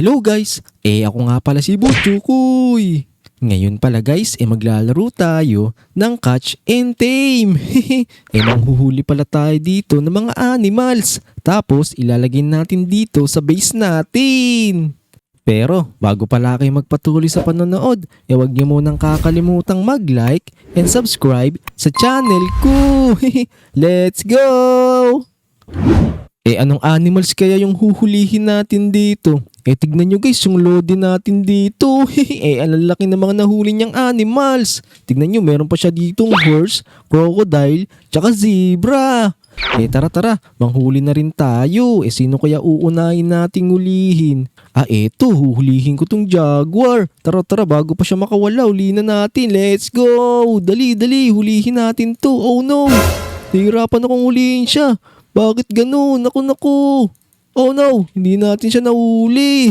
Hello guys! Ako nga pala si Butchukoy. Ngayon pala guys, maglalaro tayo ng Catch and Tame. Manghuhuli pala tayo dito ng mga animals. Tapos ilalagay natin dito sa base natin. Pero bago pala kayo magpatuloy sa panonood, huwag niyo munang kakalimutang mag-like and subscribe sa channel ko. Let's go! Anong animals kaya yung huhulihin natin dito? Tignan nyo guys yung loading natin dito. Ang laki ng mga nahuli niyang animals. Tignan nyo, meron pa siya ditong horse, crocodile, tsaka zebra. Tara, manghuli na rin tayo. Sino kaya uunahin nating hulihin? Eto, huhulihin ko tong jaguar. Tara, bago pa siya makawala, hulihin na natin. Let's go! Dali, hulihin natin to. Oh no! Nahihirapan akong hulihin siya. Bakit ganun? Naku. Oh no, hindi natin siya nahuli.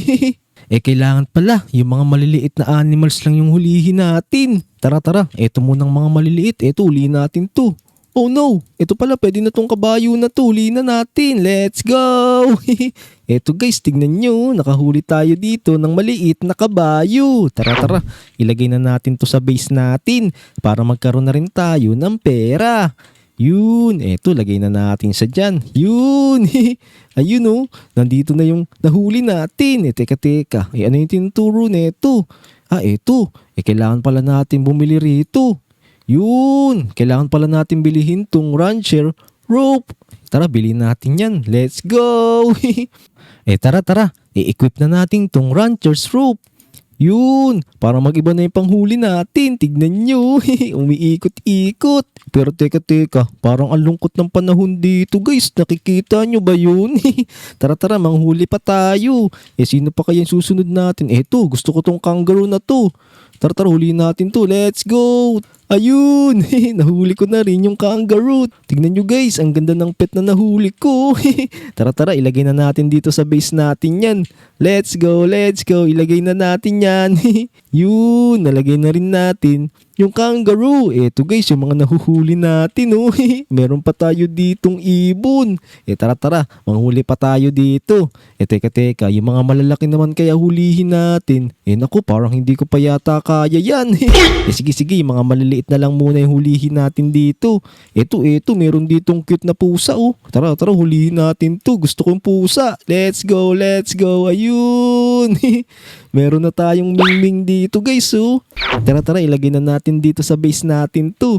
Kailangan pala, yung mga maliliit na animals lang yung hulihin natin. Tara, eto munang mga maliliit. Eto, hulihin natin to. Oh no, eto pala, pwede na tong kabayo na to. Hulihin na natin. Let's go! Eto guys, tignan nyo. Nakahuli tayo dito ng maliit na kabayo. Tara, ilagay na natin to sa base natin para magkaroon na rin tayo ng pera. Yun, eto, lagay na natin siya dyan. Yun, ayun oh, nandito na yung nahuli natin. Teka, ano yung tinuturo neto? Eto, kailangan pala natin bumili rito. Yun, kailangan pala natin bilihin tong rancher rope. Tara, bilhin natin yan. Let's go! Tara, i-equip na natin tong rancher's rope. Yun, para mag-iba na yung panghuli natin. Tignan nyo, umiikot-ikot. Pero teka, parang ang lungkot ng panahon dito guys. Nakikita nyo ba yun? Tara, manghuli pa tayo. Sino pa kaya yung susunod natin? Eto, gusto ko tong kangaroo na to. Tara, huliin natin to. Let's go! Ayun! Nahuli ko na rin yung kangaroo. Tignan nyo guys, ang ganda ng pet na nahuli ko. Tara, ilagay na natin dito sa base natin yan. Let's go! Ilagay na natin yan. Yun, nalagay na rin natin yung kangaroo. Eto guys, yung mga nahuhuli natin. Meron pa tayo ditong ibon. Tara, manghuli pa tayo dito. Teka, yung mga malalaki naman kaya hulihin natin. Naku, parang hindi ko pa yata kaya yan. Sige, yung mga maliliit na lang muna yung hulihin natin dito. Eto, meron ditong cute na pusa oh. Tara, hulihin natin to. Gusto kong pusa. Let's go. Ayun. Meron na tayong mingming dito guys oh. Tara, ilagay na natin dito sa base natin to.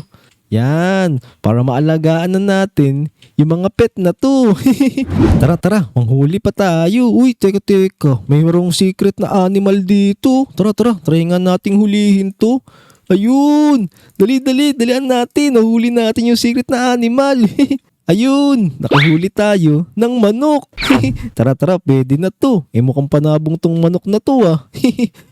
Yan, para maalagaan na natin yung mga pet na to. Tara, manghuli pa tayo. Uy, teka, mayroong secret na animal dito. Tara, try nga nating hulihin to. Ayun, dalian natin. Nahuli natin yung secret na animal. Ayun, nakahuli tayo ng manok. Tara, pwede na to. Mukhang panabong tong manok na to ah.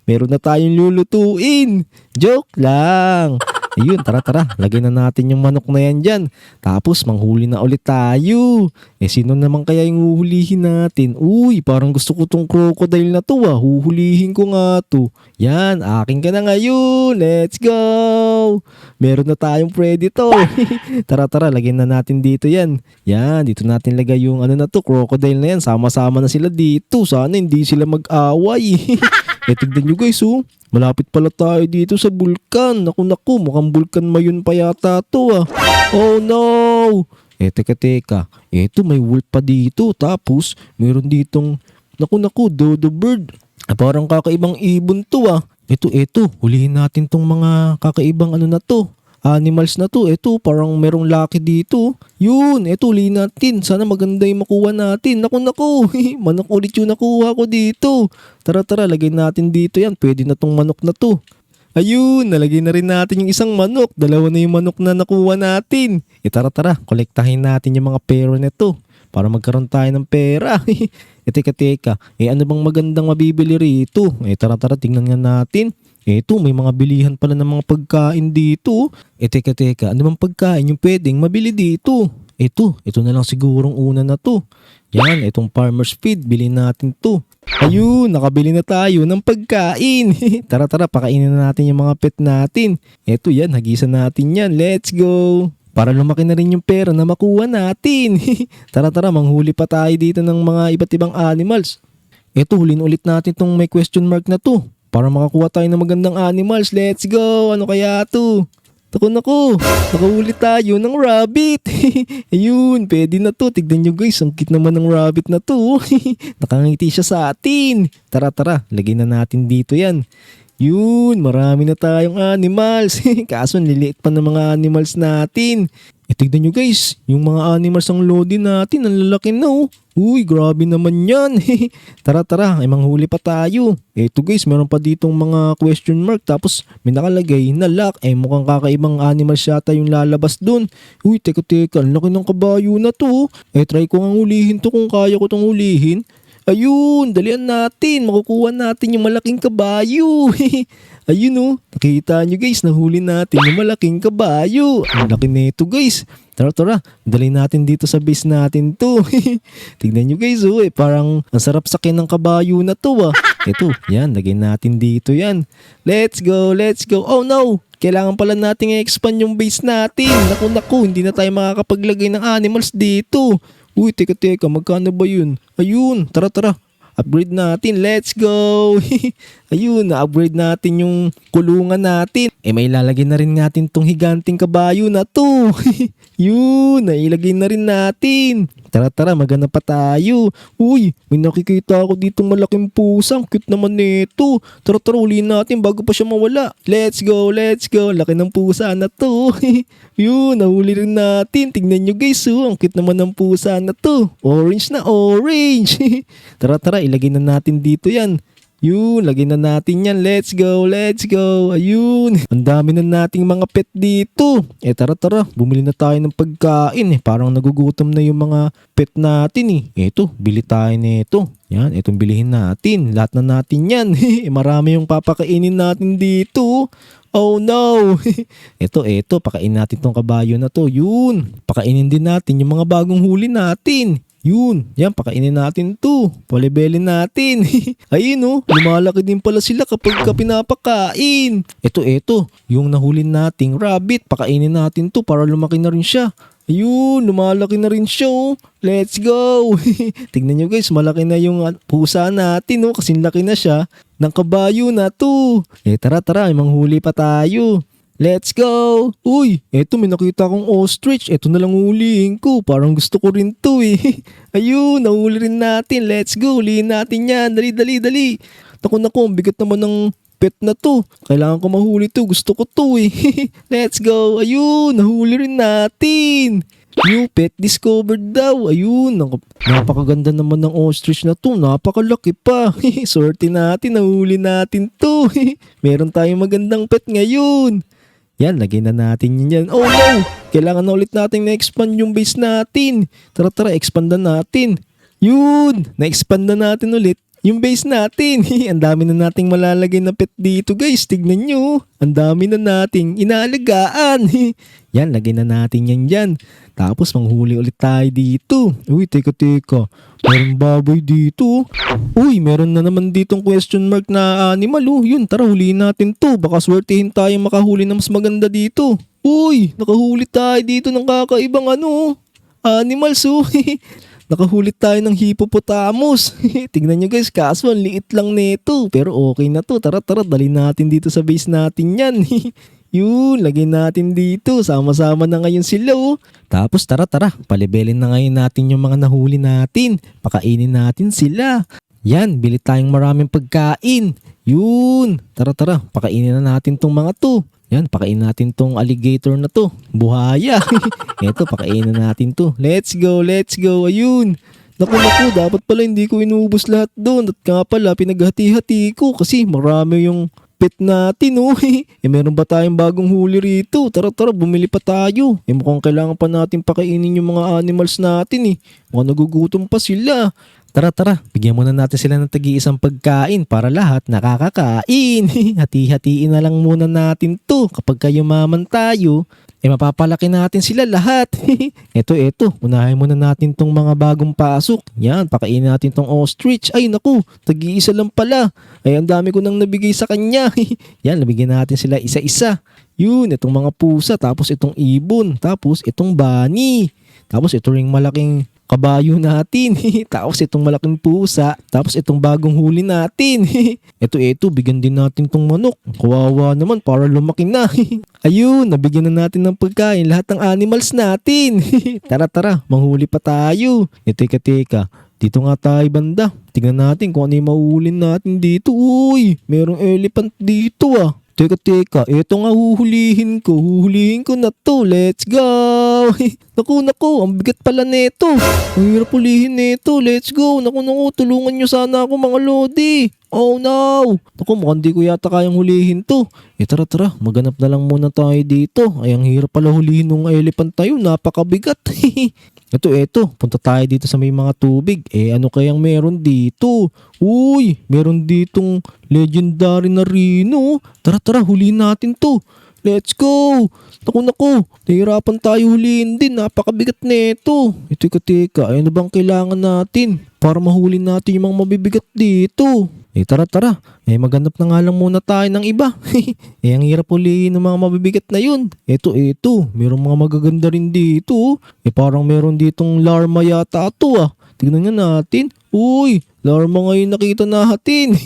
Meron na tayong lulutuin. Joke lang. Ayun, tara, lagay na natin yung manok na yan dyan. Tapos manghuli na ulit tayo. Sino naman kaya yung huhulihin natin? Uy, parang gusto ko tong crocodile na to ah. Huhulihin ko nga to. Yan, akin ka na ngayon. Let's go! Meron na tayong predator. Tara, lagyan na natin dito yan. Yan, dito natin lagay yung ano na to, crocodile na yan. Sama-sama na sila dito. Sana hindi sila mag-away. Tignan nyo guys oh. Malapit pala tayo dito sa bulkan. Naku, mukhang bulkan mayon pa yata to ah. Oh no! Teka. Eto, may wolf pa dito. Tapos, meron ditong, naku, dodo bird. Parang kakaibang ibon to ah. Eto, hulihin natin tong mga kakaibang ano na to. Animals na to. Eto, parang merong laki dito. Yun, eto, hulihin natin. Sana maganda yung makuha natin. Naku. Manok ulit yung nakuha ko dito. Tara, lagay natin dito yan. Pwede na tong manok na to. Ayun, nalagay na rin natin yung isang manok. Dalawa na yung manok na nakuha natin. Tara, kolektahin natin yung mga pera nito para magkaroon tayo ng pera. Teka. Ano bang magandang mabibili rito? Tara, tingnan nga natin. May mga bilihan pala ng mga pagkain dito. Teka, ano bang pagkain yung pwedeng mabili dito? Ito na lang sigurong una na to. Yan, itong farmer's feed, bilhin natin to. Ayun, nakabili na tayo ng pagkain. Tara, pakainin na natin yung mga pet natin. Yan, hagisan natin yan. Let's go! Para lumaki na rin yung pera na makuha natin. Tara, manghuli pa tayo dito ng mga iba't ibang animals. Eto, hulin ulit natin tong may question mark na to. Para makakuha tayo ng magandang animals. Let's go! Ano kaya to? Naku, nakahuli tayo ng rabbit. Ayun, pwede na to. Tignan nyo guys, ang cute naman ng rabbit na to. Nakangiti siya sa atin. Tara, lagay na natin dito yan. Yun, marami na tayong animals. Kaso niliit pa ng mga animals natin. Tignan nyo guys, yung mga animals ang lodi natin, ang lalaki na oh. Uy, grabe naman yan. Tara, ay manghuli pa tayo. Eto guys, meron pa ditong mga question mark tapos may nakalagay na lock. Mukhang kakaibang animals yata yung lalabas dun. Uy, teka, ang laki ng kabayo na to. Try ko nga ulihin to kung kaya ko tong ulihin. Ayun, dalian natin. Makukuha natin yung malaking kabayo. Ayun oh, nakita nyo guys, nahuli natin yung malaking kabayo. Ang laki nito guys. Tara, dalhin natin dito sa base natin to. Tignan nyo guys oh, parang ang sarap sakin ng kabayo na to ah. Ito, yan, lagay natin dito yan. Let's go. Oh no! Kailangan pala nating i-expand yung base natin. Naku, hindi na tayo makakapaglagay ng animals dito. Uy, teka, magkano ba yun? Ayun, tara. Upgrade natin, let's go! Ayun, na-upgrade natin yung kulungan natin. May lalagay na rin natin tong higanting kabayo na to. Yun, nailagay na rin natin. Tara, magana pa tayo. Uy, may nakikita ako ditong malaking pusang. Cute naman nito. Tara, ulihin natin bago pa siya mawala. Let's go. Laki ng pusa na to. Yun, nahuli rin natin. Tignan nyo guys, ang cute naman ng pusa na to. Orange na orange. Tara, ilagay na natin dito yan. Yun, lagay na natin yan. Let's go. Ayun. Ang dami na nating mga pet dito. Tara. Bumili na tayo ng pagkain. Parang nagugutom na yung mga pet natin Eto, bili tayo nito. Yan, itong bilihin natin. Lahat na natin yan. Marami yung papakainin natin dito. Oh no. Eto, pakainin natin tong kabayo na to. Yun. Pakainin din natin yung mga bagong huli natin. Yun, yan, pakainin natin to. Palibelin natin. Ayun oh, lumalaki din pala sila kapag pinapakain. Ito, yung nahuli nating rabbit, pakainin natin to para lumaki na rin siya. Ayun, lumalaki na rin siya oh. Let's go. Tignan nyo guys, malaki na yung pusa natin oh, kasing laki na siya ng kabayo na to. Tara, manghuli pa tayo. Let's go! Uy, eto may nakita akong ostrich. Eto na lang ulihin ko. Parang gusto ko rin to Ayun, nahuli rin natin. Let's go, ulihin natin yan. Dali. Naku, ang bigat naman ng pet na to. Kailangan ko mahuli to. Gusto ko to Let's go. Ayun, nahuli rin natin. New pet discovered daw. Ayun, napakaganda naman ng ostrich na to. Napakalaki pa. Swerte natin, nahuli natin to. Meron tayong magandang pet ngayon. Yan, lagay na natin yan. Oh no! Kailangan na ulit natin na-expand yung base natin. Tara, expandan natin. Yun! Na-expand na natin ulit yung base natin. Ang dami na nating malalagay na pet dito guys. Tignan nyo. Ang dami na nating inaalagaan. Yan, lagay na natin yan dyan. Tapos manghuli ulit tayo dito. Uy, teka. Meron baboy dito. Uy, meron na naman ditong question mark na animal. Yun, tara huliin natin to. Baka swertihin tayo makahuli na mas maganda dito. Uy, nakahuli tayo dito ng kakaibang animals Nakahuli tayo ng hippopotamus. Tignan nyo guys, kaso ang liit lang nito. Pero okay na to. Tara, dali natin dito sa base natin yan. Yun, lagay natin dito. Sama-sama na ngayon sila Tapos tara, palibelin na ngayon natin yung mga nahuli natin. Pakainin natin sila. Yan, bili tayong maraming pagkain. Yun, tara, pakainin na natin tong mga to. Yan, pakainin natin tong alligator na to. Buhaya. Eto, pakainin natin to. Let's go. Ayun. Naku, dapat pala hindi ko inuubos lahat doon. At nga pala, pinaghati-hati ko kasi marami yung pet natin meron ba tayong bagong huli rito? Tara, bumili pa tayo. Mukhang kailangan pa natin pakainin yung mga animals natin Mukhang nagugutom pa sila. Tara, bigyan muna natin sila ng tagi-isang pagkain para lahat nakakakain. Hati-hatiin na lang muna natin to. Kapag kayo maman tayo, mapapalaki natin sila lahat. Eto, unahin muna natin tong mga bagong pasok. Yan, pakainin natin tong ostrich. Ay naku, tagi-isa lang pala. Ay, ang dami ko nang nabigay sa kanya. Yan, nabigyan natin sila isa-isa. Yun, itong mga pusa, tapos itong ibon, tapos itong bunny. Tapos ito ring malaking kabayo natin. Tapos itong malaking pusa. Tapos itong bagong huli natin. Ito, bigyan din natin tong manok. Kawawa naman para lumaki na. Ayun, nabigyan na natin ng pagkain lahat ng animals natin. Tara, manghuli pa tayo. Teka. Dito nga tayo banda. Tingnan natin kung ano yung mahuhulin natin dito. Uy, merong elephant dito ah. Teka, eto nga huhulihin ko. Huhulihin ko na to. Let's go! Naku, ang bigat pala neto. Ang hirap hulihin neto. Let's go. Naku, tulungan nyo sana ako mga lodi. Oh no! Naku, mukhang di ko yata kayang hulihin to. Tara, maganap na lang muna tayo dito. Ay, ang hirap pala hulihin ng elephant tayo. Napakabigat. Ito, punta tayo dito sa may mga tubig. Ano kayang meron dito? Uy, meron ditong legendary na rhino. Tara, hulihin natin to. Let's go! Naku, nahirapan tayo hulihin din. Napakabigat nito. Teka, ano bang kailangan natin para mahuli natin yung mga mabibigat dito? Tara. Maghanap na nga lang muna tayo ng iba. Ang hirap hulihin ng mga mabibigat na yun. Ito. Merong mga magaganda rin dito. Parang meron ditong larma yata ito ah. Tignan nga natin. Uy, larma ngayon nakita natin.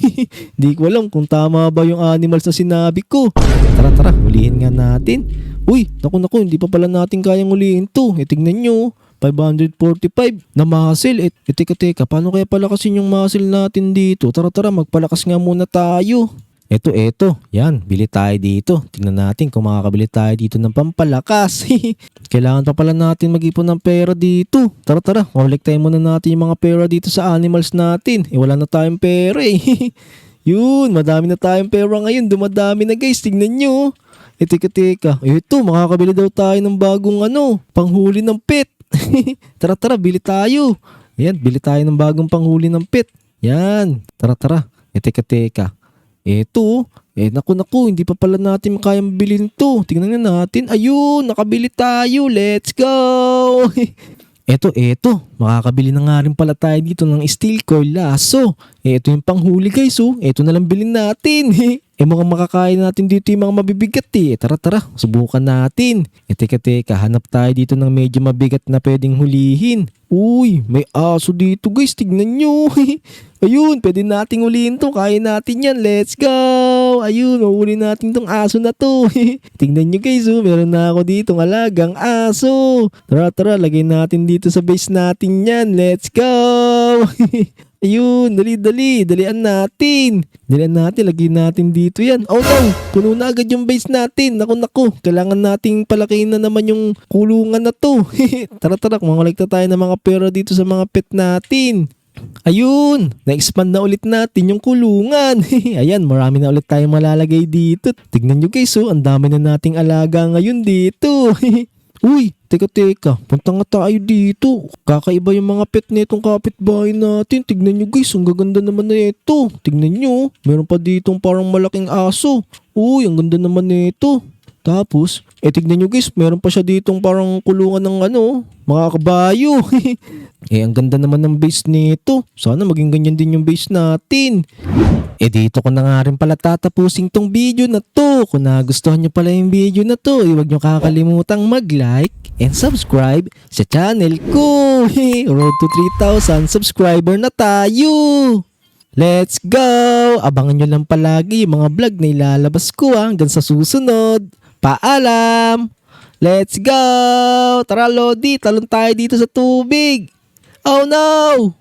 Di ko alam kung tama ba yung animals na sinabi ko. Tara, hulihin nga natin. Uy, naku, hindi pa pala natin kayang hulihin to. Tignan nyo. 545 na muscle. Teka, paano kaya palakasin yung muscle natin dito? Tara, magpalakas nga muna tayo. Ito, yan, bili tayo dito. Tingnan natin kung makakabili tayo dito ng pampalakas. Kailangan pa pala natin mag-ipon ng pera dito. Tara, kolektahin muna natin yung mga pera dito sa animals natin. Wala na tayong pera eh. Yun, madami na tayong pera ngayon. Dumadami na guys, tingnan nyo. Teka. Ito, makakabili daw tayo ng bagong panghuli ng pet. Tara, bili tayo. Ayan, bili tayo ng bagong panghuli ng pet. Yan, tara. Teka. Ito, naku, hindi pa pala natin kayang bilhin to. Tingnan nga natin. Ayun, nakabili tayo. Let's go! Ito, makakabili na nga rin pala tayo dito ng steel coil lasso. Ito yung panghuli guys oh. Ito na lang bilhin natin. Mukhang makakain natin dito yung mga mabibigat eh. Tara, subukan natin. Teka, hanap tayo dito ng medyo mabigat na pwedeng hulihin. Uy, may aso dito guys, tignan nyo. Ayun, pwede nating hulihin to. Kaya natin yan, let's go. Ayun, mahuli natin tong aso na to. Tignan nyo guys, meron na ako dito ng alagang aso. Tara, lagay natin dito sa base natin yan. Let's go. Ayun, dalian natin. Lagay natin dito yan. Oh no, puno na agad yung base natin. Naku, kailangan nating palakihin na naman yung kulungan na to. Tara, kumakolekta tayo ng mga pera dito sa mga pet natin. Ayun, na-expand na ulit natin yung kulungan. Ayan, marami na ulit tayong malalagay dito. Tignan nyo guys, ang dami na nating alaga ngayon dito. Uy, teka, punta nga tayo dito. Kakaiba yung mga pet netong kapitbahay natin. Tignan nyo guys, ang gaganda naman na ito. Tignan nyo, meron pa ditong parang malaking aso. Uy, ang ganda naman na ito. Tapos, tignan nyo guys, meron pa siya ditong parang kulungan ng mga kabayo. Ang ganda naman ng base nito. Sana maging ganyan din yung base natin. Dito ko na nga rin pala tatapusin tong video na to. Kung nagustuhan nyo pala yung video na to, huwag nyo kakalimutang mag-like and subscribe sa channel ko. Road to 3,000 subscriber na tayo. Let's go! Abangan nyo lang palagi yung mga vlog na ilalabas ko hanggang sa susunod. Paalam! Let's go! Tara Lodi, talon tayo dito sa tubig. Oh no!